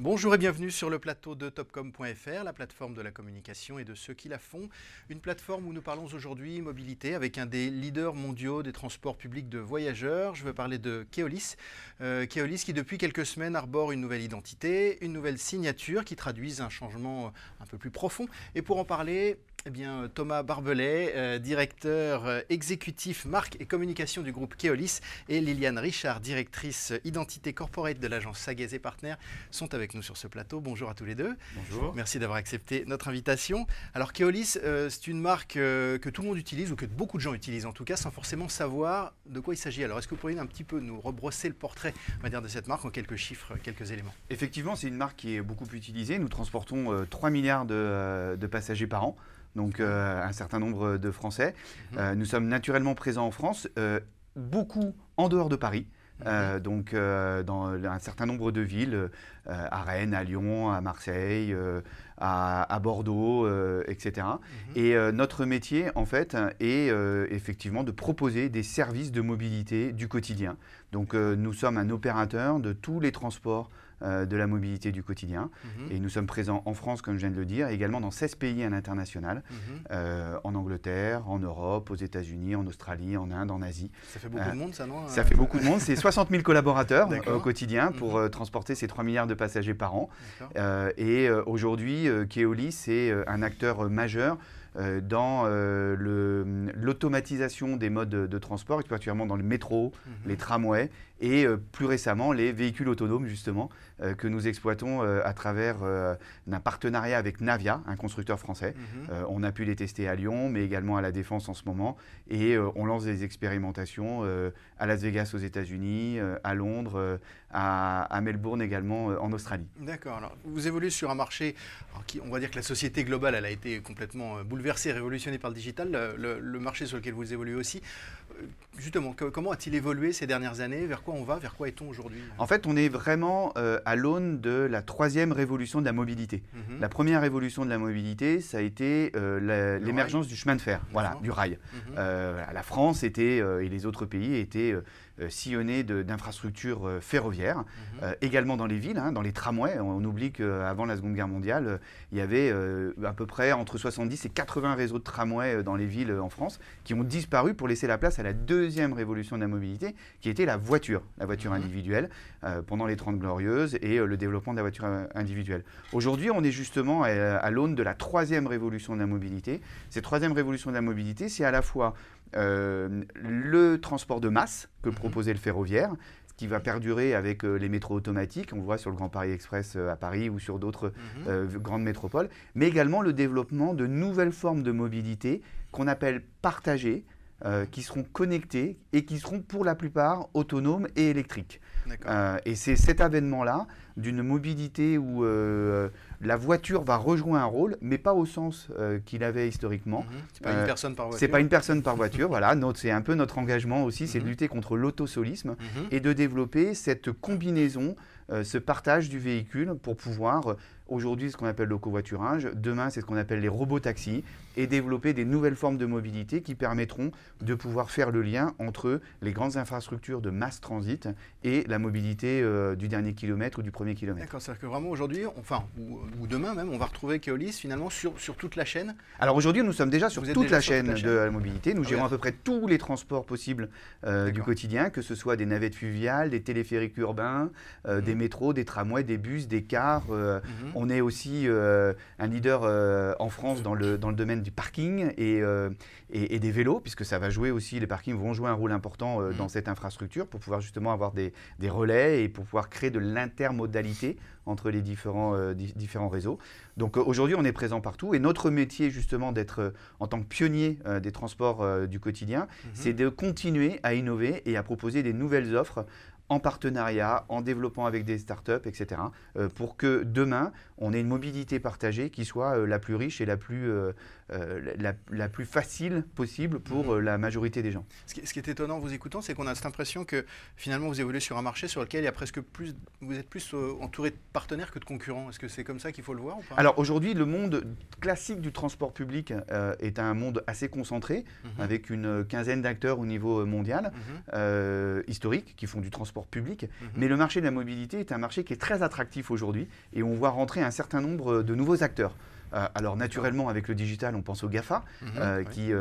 Bonjour et bienvenue sur le plateau de Topcom.fr, la plateforme de la communication et de ceux qui la font. Une plateforme où nous parlons aujourd'hui mobilité avec un des leaders mondiaux des transports publics de voyageurs. Je veux parler de Keolis. Keolis qui depuis quelques semaines arbore une nouvelle identité, une nouvelle signature qui traduisent un changement un peu plus profond. Et pour en parler, Thomas Barbelet, directeur exécutif marque et communication du groupe Keolis, et Liliane Richard, directrice identité corporate de l'agence Sagaise et Partners, sont avec nous sur ce plateau. Bonjour à tous les deux. Bonjour. Merci d'avoir accepté notre invitation. Alors Keolis, c'est une marque que tout le monde utilise, ou que beaucoup de gens utilisent en tout cas, sans forcément savoir de quoi il s'agit. Alors est-ce que vous pourriez un petit peu nous rebrosser le portrait, on va dire, de cette marque en quelques chiffres, quelques éléments? Effectivement, c'est une marque qui est beaucoup utilisée. Nous transportons 3 milliards de passagers par an. Donc un certain nombre de Français. Nous sommes naturellement présents en France, beaucoup en dehors de Paris. Dans un certain nombre de villes, à Rennes, à Lyon, à Marseille, à Bordeaux, etc. Et notre métier, en fait, est effectivement de proposer des services de mobilité du quotidien. Donc nous sommes un opérateur de tous les transports de la mobilité du quotidien. Et nous sommes présents en France, comme je viens de le dire, et également dans 16 pays à l'international, en Angleterre, en Europe, aux États-Unis, en Australie, en Inde, en Asie. Ça fait beaucoup de monde, ça, non? Ça fait beaucoup de monde. C'est 60 000 collaborateurs au quotidien pour transporter ces 3 milliards de passagers par an. Et aujourd'hui, Keolis est un acteur majeur dans l'automatisation des modes de transport, particulièrement dans le métro, les tramways et plus récemment les véhicules autonomes justement que nous exploitons à travers un partenariat avec Navia, un constructeur français. On a pu les tester à Lyon mais également à la Défense en ce moment et on lance des expérimentations à Las Vegas aux États-Unis, à Londres, à Melbourne également en Australie. D'accord. Alors, vous évoluez sur un marché, on va dire que la société globale, elle a été complètement bouleversée, révolutionnée par le digital, le marché sur lequel vous évoluez aussi. Justement, comment a-t-il évolué ces dernières années? Vers quoi on va? Vers quoi est-on aujourd'hui? En fait, on est vraiment à l'aune de la troisième révolution de la mobilité. La première révolution de la mobilité, ça a été l'émergence du chemin de fer, voilà, du rail. La France était, et les autres pays étaient sillonnés d'infrastructures ferroviaires, également dans les villes, dans les tramways. On oublie qu'avant la Seconde Guerre mondiale, il y avait à peu près entre 70 et 80 réseaux de tramways dans les villes en France qui ont disparu pour laisser la place à la deuxième révolution de la mobilité, qui était la voiture individuelle pendant les 30 Glorieuses et le développement de la voiture individuelle. Aujourd'hui, on est justement à l'aune de la troisième révolution de la mobilité. Cette troisième révolution de la mobilité, c'est à la fois le transport de masse que proposait le ferroviaire, qui va perdurer avec les métros automatiques, on le voit sur le Grand Paris Express à Paris ou sur d'autres grandes métropoles, mais également le développement de nouvelles formes de mobilité qu'on appelle partagées, qui seront connectées et qui seront pour la plupart autonomes et électriques. Et c'est cet avènement-là d'une mobilité où la voiture va rejouer un rôle, mais pas au sens qu'il avait historiquement. C'est pas une personne par voiture. C'est pas une personne par voiture, voilà. C'est un peu notre engagement aussi, c'est de lutter contre l'autosolisme et de développer cette combinaison, ce partage du véhicule pour pouvoir, aujourd'hui, ce qu'on appelle le covoiturage, demain, c'est ce qu'on appelle les robotaxis, et développer des nouvelles formes de mobilité qui permettront de pouvoir faire le lien entre les grandes infrastructures de mass transit et la mobilité du dernier kilomètre ou du premier kilomètre. D'accord, c'est-à-dire que vraiment aujourd'hui, enfin, ou demain même, on va retrouver Keolis finalement sur toute la chaîne. Alors aujourd'hui, nous sommes déjà sur toute la chaîne de la mobilité. Nous gérons à peu près tous les transports possibles du quotidien, que ce soit des navettes fluviales, des téléphériques urbains, des métros, des tramways, des bus, des cars. On est aussi un leader en France dans le domaine du parking et des vélos, puisque ça va jouer aussi, les parkings vont jouer un rôle important dans cette infrastructure pour pouvoir justement avoir des relais et pour pouvoir créer de l'intermodalité entre les différents réseaux. Donc aujourd'hui, on est présent partout et notre métier justement d'être en tant que pionnier des transports du quotidien, c'est de continuer à innover et à proposer des nouvelles offres en partenariat, en développant avec des startups, etc. Pour que demain, on ait une mobilité partagée qui soit la plus riche et la plus la plus facile possible pour la majorité des gens. Ce qui est étonnant en vous écoutant, c'est qu'on a cette impression que finalement vous évoluez sur un marché sur lequel il y a presque plus, vous êtes plus entouré de partenaires que de concurrents. Est-ce que c'est comme ça qu'il faut le voir ou pas? Alors aujourd'hui, le monde classique du transport public est un monde assez concentré, avec une quinzaine d'acteurs au niveau mondial, historiques, qui font du transport public. Mais le marché de la mobilité est un marché qui est très attractif aujourd'hui et on voit rentrer un certain nombre de nouveaux acteurs. Alors naturellement, avec le digital, on pense aux GAFA, qui,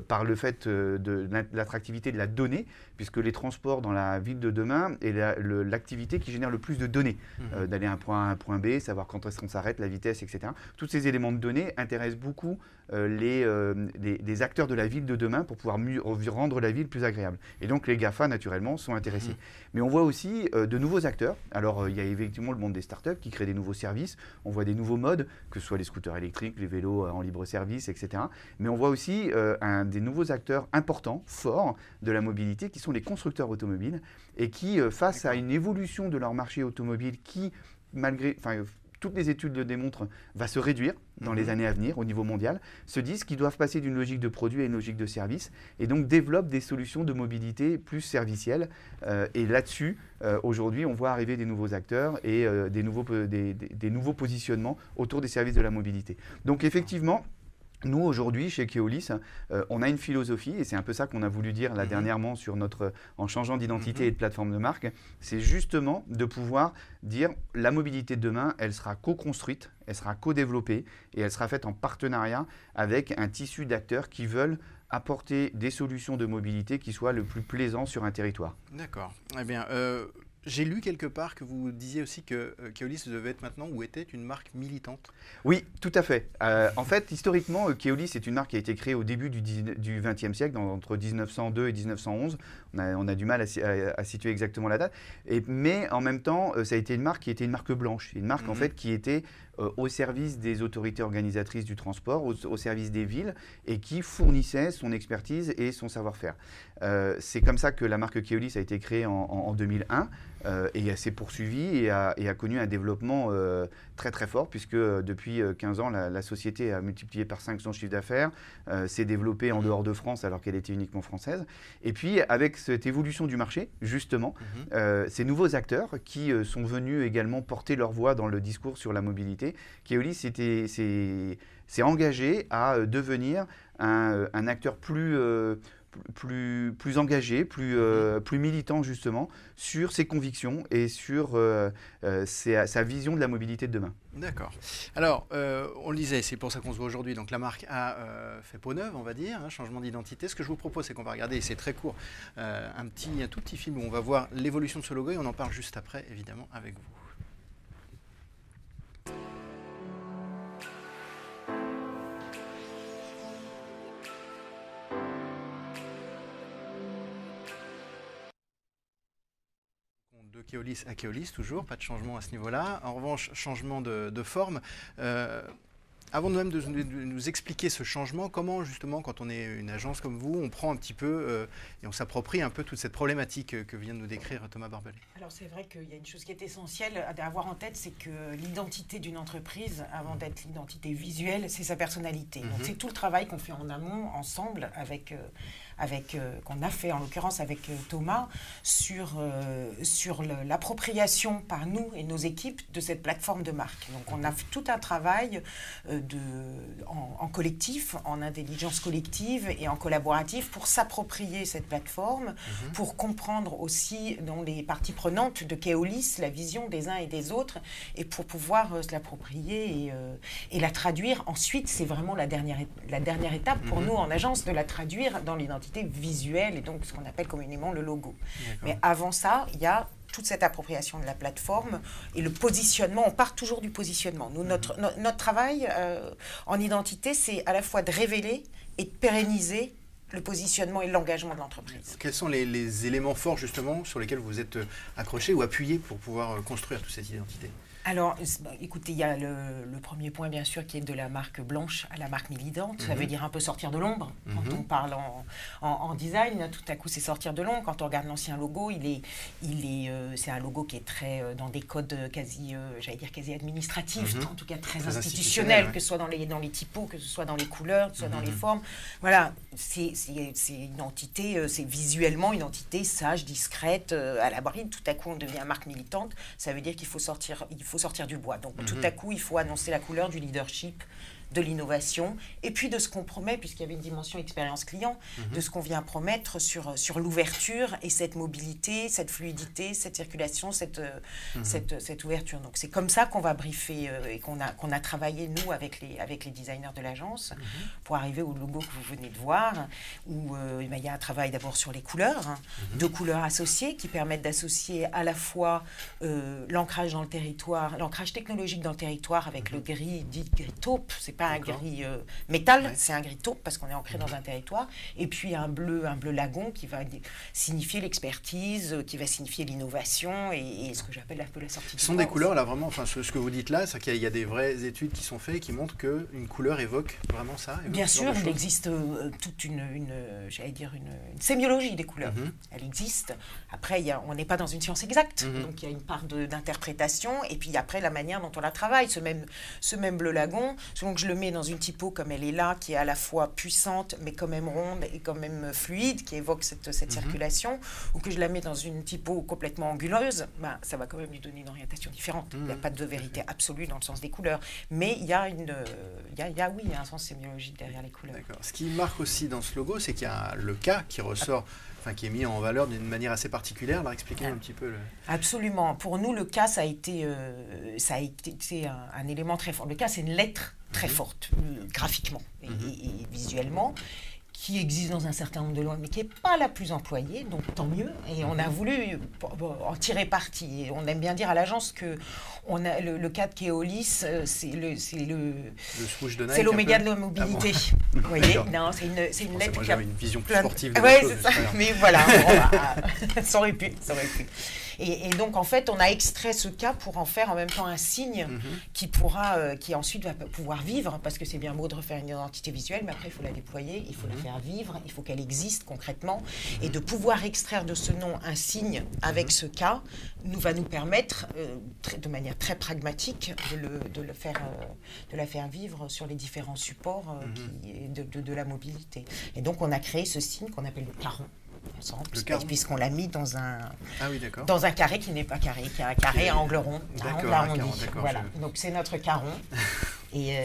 par le fait de l'attractivité de la donnée, puisque les transports dans la ville de demain est l'activité qui génère le plus de données, d'aller d'un point A à un point B, savoir quand est-ce qu'on s'arrête, la vitesse, etc. Tous ces éléments de données intéressent beaucoup les acteurs de la ville de demain pour pouvoir rendre la ville plus agréable. Et donc les GAFA, naturellement, sont intéressés. Mais on voit aussi de nouveaux acteurs. Alors il y a effectivement le monde des startups qui créent des nouveaux services. On voit des nouveaux modes, que ce soit les scooters électriques, les vélos en libre service, etc. Mais on voit aussi des nouveaux acteurs importants, forts de la mobilité, qui sont les constructeurs automobiles et qui, face à une évolution de leur marché automobile qui, malgré... toutes les études le démontrent, va se réduire dans les années à venir au niveau mondial, se disent qu'ils doivent passer d'une logique de produit à une logique de service et donc développent des solutions de mobilité plus servicielles. Et là-dessus, aujourd'hui, on voit arriver des nouveaux acteurs et des nouveaux positionnements autour des services de la mobilité. Donc effectivement, nous, aujourd'hui, chez Keolis, on a une philosophie, et c'est un peu ça qu'on a voulu dire là dernièrement en changeant d'identité et de plateforme de marque, c'est justement de pouvoir dire la mobilité de demain, elle sera co-construite, elle sera co-développée, et elle sera faite en partenariat avec un tissu d'acteurs qui veulent apporter des solutions de mobilité qui soient le plus plaisant sur un territoire. D'accord. Eh bien, j'ai lu quelque part que vous disiez aussi que Keolis devait être maintenant ou était une marque militante. Oui, tout à fait. En fait, historiquement, Keolis est une marque qui a été créée au début du XXe siècle, entre 1902 et 1911. On a du mal à situer exactement la date. Mais en même temps, ça a été une marque qui était une marque blanche. Une marque en fait qui était au service des autorités organisatrices du transport, au service des villes, et qui fournissait son expertise et son savoir-faire. C'est comme ça que la marque Keolis a été créée en 2001 et elle s'est poursuivie et a connu un développement très très fort, puisque depuis 15 ans, la société a multiplié par 5 son chiffre d'affaires, s'est développée en dehors de France alors qu'elle était uniquement française. Et puis avec cette évolution du marché, justement, ces nouveaux acteurs qui sont venus également porter leur voix dans le discours sur la mobilité, Keolis s'est engagé à devenir un acteur plus engagé, plus militant justement sur ses convictions et sur sa vision de la mobilité de demain. D'accord. Alors, on le disait, c'est pour ça qu'on se voit aujourd'hui. Donc la marque a fait peau neuve, on va dire, changement d'identité. Ce que je vous propose, c'est qu'on va regarder, et c'est très court, un tout petit film où on va voir l'évolution de ce logo et on en parle juste après, évidemment, avec vous. De Keolis à Keolis, toujours, pas de changement à ce niveau-là. En revanche, changement de forme. Avant même de nous expliquer ce changement, comment justement, quand on est une agence comme vous, on prend un petit peu et on s'approprie un peu toute cette problématique que vient de nous décrire Thomas Barbelé? Alors c'est vrai qu'il y a une chose qui est essentielle à avoir en tête, c'est que l'identité d'une entreprise, avant d'être l'identité visuelle, c'est sa personnalité. Donc c'est tout le travail qu'on fait en amont, ensemble, qu'on a fait en l'occurrence avec Thomas, sur l'appropriation par nous et nos équipes de cette plateforme de marque. Donc on a fait tout un travail en collectif, en intelligence collective et en collaboratif pour s'approprier cette plateforme, pour comprendre aussi dans les parties prenantes de Keolis la vision des uns et des autres, et pour pouvoir se l'approprier et la traduire. Ensuite, c'est vraiment la dernière étape pour nous en agence, de la traduire dans l'identité visuelle et donc ce qu'on appelle communément le logo. Mais avant ça, il y a toute cette appropriation de la plateforme et le positionnement. On part toujours du positionnement. Nous, notre travail en identité, c'est à la fois de révéler et de pérenniser le positionnement et l'engagement de l'entreprise. Quels sont les éléments forts justement sur lesquels vous êtes accroché ou appuyé pour pouvoir construire toute cette identité? Alors, écoutez, il y a le premier point, bien sûr, qui est de la marque blanche à la marque militante. Ça veut dire un peu sortir de l'ombre. Quand on parle en design, tout à coup, c'est sortir de l'ombre. Quand on regarde l'ancien logo, c'est un logo qui est très dans des codes quasi administratifs, en tout cas très institutionnels, que ce soit dans les typos, que ce soit dans les couleurs, que ce soit dans les formes. Voilà, c'est une entité, c'est visuellement une entité sage, discrète, à la bride. Tout à coup, on devient marque militante. Ça veut dire qu'il faut sortir du bois. Donc tout à coup, il faut annoncer la couleur du leadership, de l'innovation, et puis de ce qu'on promet, puisqu'il y avait une dimension expérience client, de ce qu'on vient promettre sur l'ouverture et cette mobilité, cette fluidité, cette circulation, cette ouverture. Donc c'est comme ça qu'on va briefer et qu'on a travaillé, nous, avec les designers de l'agence, pour arriver au logo que vous venez de voir, où il y a un travail d'abord sur les couleurs, 2 couleurs associées qui permettent d'associer à la fois l'ancrage dans le territoire, l'ancrage technologique dans le territoire avec le gris dit gris taupe, c'est pas un gris métal, c'est un gris taupe parce qu'on est ancré dans un territoire, et puis un bleu lagon qui va signifier l'expertise, qui va signifier l'innovation et ce que j'appelle un peu la sortie du bois. Ce sont des couleurs là vraiment, enfin ce que vous dites là, c'est qu'il y a des vraies études qui sont faites qui montrent qu'une couleur évoque vraiment ça. Bien sûr, il existe toute une sémiologie des couleurs. Elle existe. Après, on n'est pas dans une science exacte, donc il y a une part d'interprétation, et puis après la manière dont on la travaille. Ce même bleu lagon, selon que je le mets dans une typo comme elle est là, qui est à la fois puissante, mais quand même ronde et quand même fluide, qui évoque cette circulation, ou que je la mets dans une typo complètement anguleuse, ça va quand même lui donner une orientation différente. Il n'y a pas de vérité absolue dans le sens des couleurs, mais il y a un sens sémiologique derrière les couleurs. D'accord. Ce qui marque aussi dans ce logo, c'est qu'il y a le K qui ressort, qui est mis en valeur d'une manière assez particulière. Alors expliquez un petit peu. Absolument. Pour nous, le K, ça a été un élément très fort. Le K, c'est une lettre très forte, graphiquement et visuellement, qui existe dans un certain nombre de langues, mais qui n'est pas la plus employée, donc tant mieux. Et on a voulu en tirer parti. Et on aime bien dire à l'agence que le cas de Keolis, c'est l'oméga de la mobilité. Vous voyez, non, c'est une lettre. Moi, j'avais une vision plus sportive de la chose. C'est ça. Mais voilà, ça aurait pu. Et donc, en fait, on a extrait ce cas pour en faire en même temps un signe qui ensuite va pouvoir vivre, parce que c'est bien beau de refaire une identité visuelle, mais après, il faut la déployer, il faut la faire vivre, il faut qu'elle existe concrètement. Et de pouvoir extraire de ce nom un signe avec ce cas va nous permettre, de manière très pragmatique, de la faire vivre sur les différents supports de la mobilité. Et donc, on a créé ce signe qu'on appelle le caron. Ensemble, puisqu'on l'a mis dans un carré qui n'est pas carré, qui est un carré à angle rond, arrondi. Voilà. Donc c'est notre caron et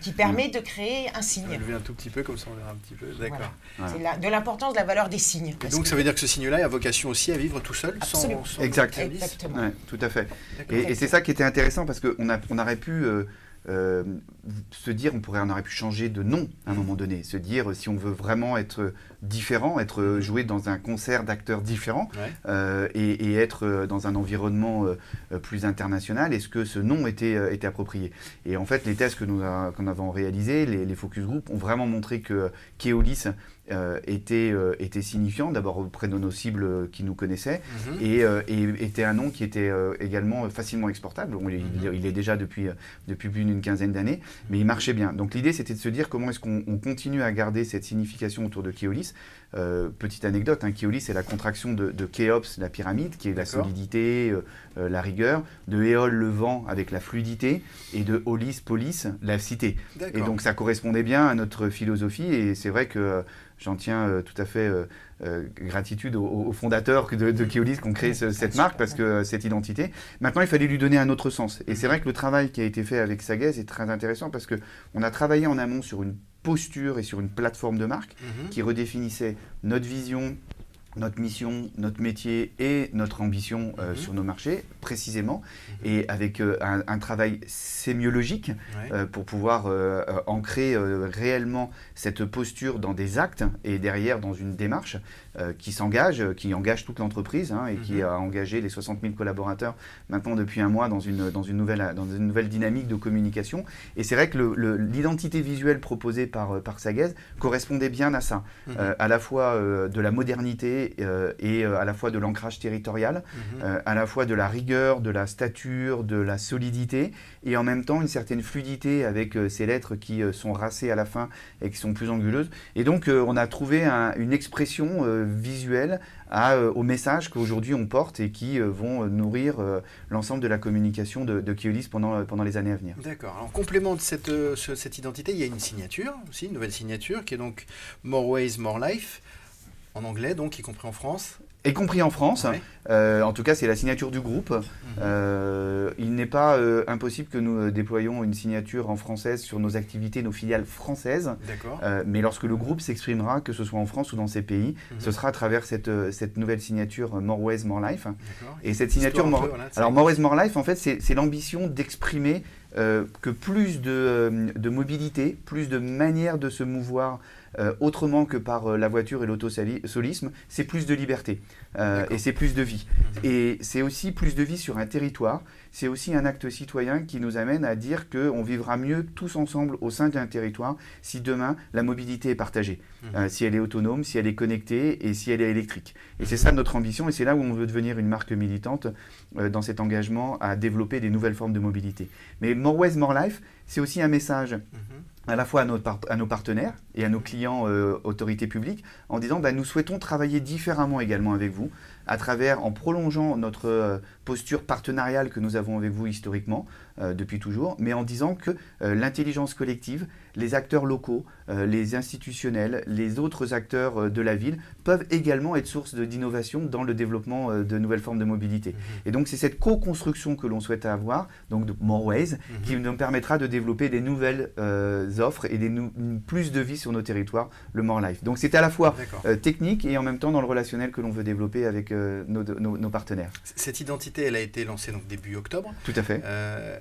qui permet de créer un signe. Je vais lever un tout petit peu, comme ça on verra un petit peu. D'accord. Voilà. C'est de l'importance de la valeur des signes. Et donc ça veut dire que ce signe-là a vocation aussi à vivre tout seul, sans Exactement. Ouais, tout à fait. Et c'est ça qui était intéressant, parce qu'on aurait pu... se dire, on aurait pu changer de nom à un moment donné, se dire si on veut vraiment être différent, jouer dans un concert d'acteurs différents et être dans un environnement plus international, est-ce que ce nom était approprié? Et en fait, les tests qu'on avons réalisés, les focus group, ont vraiment montré que Keolis était signifiant, d'abord auprès de nos cibles qui nous connaissaient, et était un nom qui était également facilement exportable. Il est déjà depuis plus d'une quinzaine d'années, mais il marchait bien. Donc l'idée, c'était de se dire comment est-ce qu'on continue à garder cette signification autour de Keolis. Petite anecdote, Keolis, c'est la contraction de Khéops, la pyramide, qui est la solidité, la rigueur, de Éole, le vent, avec la fluidité, et de Olis, polis, la cité. Et donc ça correspondait bien à notre philosophie, et c'est vrai que j'en tiens tout à fait gratitude aux fondateurs de Keolis qui ont créé cette marque, parce que cette identité. Maintenant, il fallait lui donner un autre sens. Et c'est vrai que le travail qui a été fait avec Saghez est très intéressant, parce qu'on a travaillé en amont sur une posture et sur une plateforme de marque qui redéfinissait notre vision, notre mission, notre métier et notre ambition sur nos marchés, précisément, et avec un travail sémiologique pour pouvoir ancrer réellement cette posture dans des actes et derrière dans une démarche, qui s'engage, qui engage toute l'entreprise et qui a engagé les 60 000 collaborateurs maintenant depuis un mois dans une nouvelle dynamique de communication. Et c'est vrai que l'identité visuelle proposée par Sagaies correspondait bien à ça, à la fois de la modernité et à la fois de l'ancrage territorial, à la fois de la rigueur, de la stature, de la solidité, et en même temps une certaine fluidité avec ces lettres qui sont racées à la fin et qui sont plus anguleuses. Et donc on a trouvé une expression visuelle au message qu'aujourd'hui on porte et qui vont nourrir l'ensemble de la communication de Keolis pendant les années à venir. D'accord. En complément de cette identité, il y a une signature aussi, une nouvelle signature qui est donc More Ways, More Life, en anglais donc, y compris en France. Y compris en France. Ouais. En tout cas, c'est la signature du groupe. Il n'est pas impossible que nous déployions une signature en française sur nos activités, nos filiales françaises. Mais lorsque le groupe s'exprimera, que ce soit en France ou dans ces pays, ce sera à travers cette nouvelle signature More Ways, More Life. Et cette signature More Ways, More Life, en fait, c'est l'ambition d'exprimer que plus de mobilité, plus de manières de se mouvoir autrement que par la voiture et l'autosolisme, c'est plus de liberté et c'est plus de vie. Et c'est aussi plus de vie sur un territoire, c'est aussi un acte citoyen qui nous amène à dire qu'on vivra mieux tous ensemble au sein d'un territoire si demain la mobilité est partagée, si elle est autonome, si elle est connectée et si elle est électrique. Et c'est ça notre ambition et c'est là où on veut devenir une marque militante dans cet engagement à développer des nouvelles formes de mobilité. Mais More Ways, More Life, c'est aussi un message à la fois à nos partenaires et à nos clients autorités publiques en disant nous souhaitons travailler différemment également avec vous en prolongeant notre posture partenariale que nous avons avec vous historiquement depuis toujours, mais en disant que l'intelligence collective, les acteurs locaux, les institutionnels, les autres acteurs de la ville peuvent également être source d'innovation dans le développement de nouvelles formes de mobilité. Et donc c'est cette co-construction que l'on souhaite avoir, donc de More Ways, qui nous permettra de développer des nouvelles offres et plus de vie sur nos territoires, le More Life. Donc c'est à la fois technique et en même temps dans le relationnel que l'on veut développer avec nos partenaires. Cette identité, elle a été lancée donc début octobre. Tout à fait.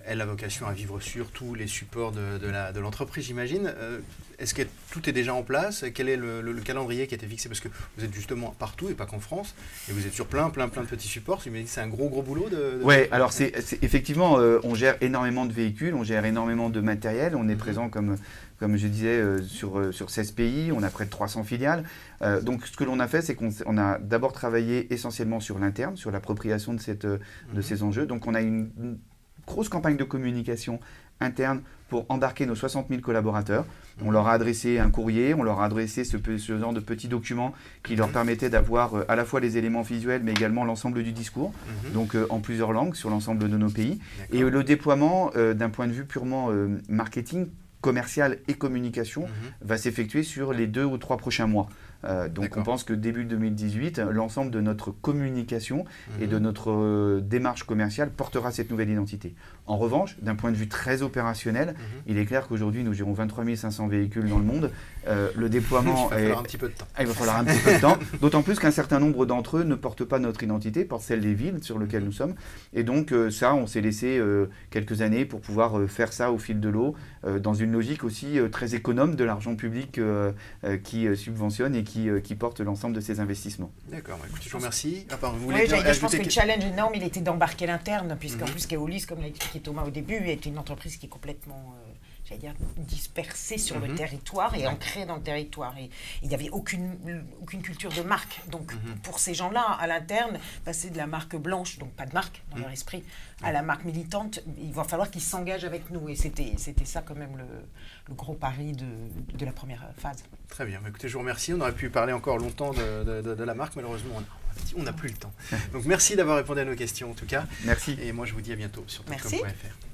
Elle a vocation à vivre sur tous les supports de l'entreprise, j'imagine. Est-ce que tout est déjà en place? Quel est le calendrier qui a été fixé? Parce que vous êtes justement partout et pas qu'en France. Et vous êtes sur plein de petits supports. J'imagine que c'est un gros boulot. Oui, alors c'est effectivement, on gère énormément de véhicules, on gère énormément de matériel. On est présent, comme je disais, sur 16 pays. On a près de 300 filiales. Donc ce que l'on a fait, c'est qu'on a d'abord travaillé essentiellement sur l'interne, sur l'appropriation de ces enjeux. Donc on a une grosse campagne de communication interne pour embarquer nos 60 000 collaborateurs. On leur a adressé un courrier, on leur a adressé ce genre de petits documents qui leur permettaient d'avoir à la fois les éléments visuels, mais également l'ensemble du discours, donc en plusieurs langues sur l'ensemble de nos pays. Et le déploiement, d'un point de vue purement marketing, commercial et communication, va s'effectuer sur les 2 ou 3 prochains mois. Donc on pense que début 2018, l'ensemble de notre communication et de notre démarche commerciale portera cette nouvelle identité. En revanche, d'un point de vue très opérationnel, il est clair qu'aujourd'hui nous gérons 23 500 véhicules dans le monde. Le déploiement il va falloir un petit peu de temps. Il va falloir un petit peu de temps, d'autant plus qu'un certain nombre d'entre eux ne portent pas notre identité, portent celle des villes sur lesquelles nous sommes. Et donc ça, on s'est laissé quelques années pour pouvoir faire ça au fil de l'eau, dans une logique aussi très économe de l'argent public qui subventionne et qui porte l'ensemble de ces investissements. D'accord, écoutez, je vous remercie. Je pense que le challenge énorme, il était d'embarquer l'interne, puisqu'en plus Keolis, comme l'a expliqué Thomas au début, est une entreprise qui est complètement dispersée sur le territoire et ancrée dans le territoire. Et il n'y avait aucune culture de marque. Donc pour ces gens-là, à l'interne, passer de la marque blanche, donc pas de marque dans leur esprit, à la marque militante, il va falloir qu'ils s'engagent avec nous. Et c'était ça quand même le gros pari de la première phase. Très bien. Écoutez, je vous remercie. On aurait pu parler encore longtemps de la marque. Malheureusement, on n'a plus le temps. Donc merci d'avoir répondu à nos questions en tout cas. Merci. Et moi je vous dis à bientôt sur topcom.fr.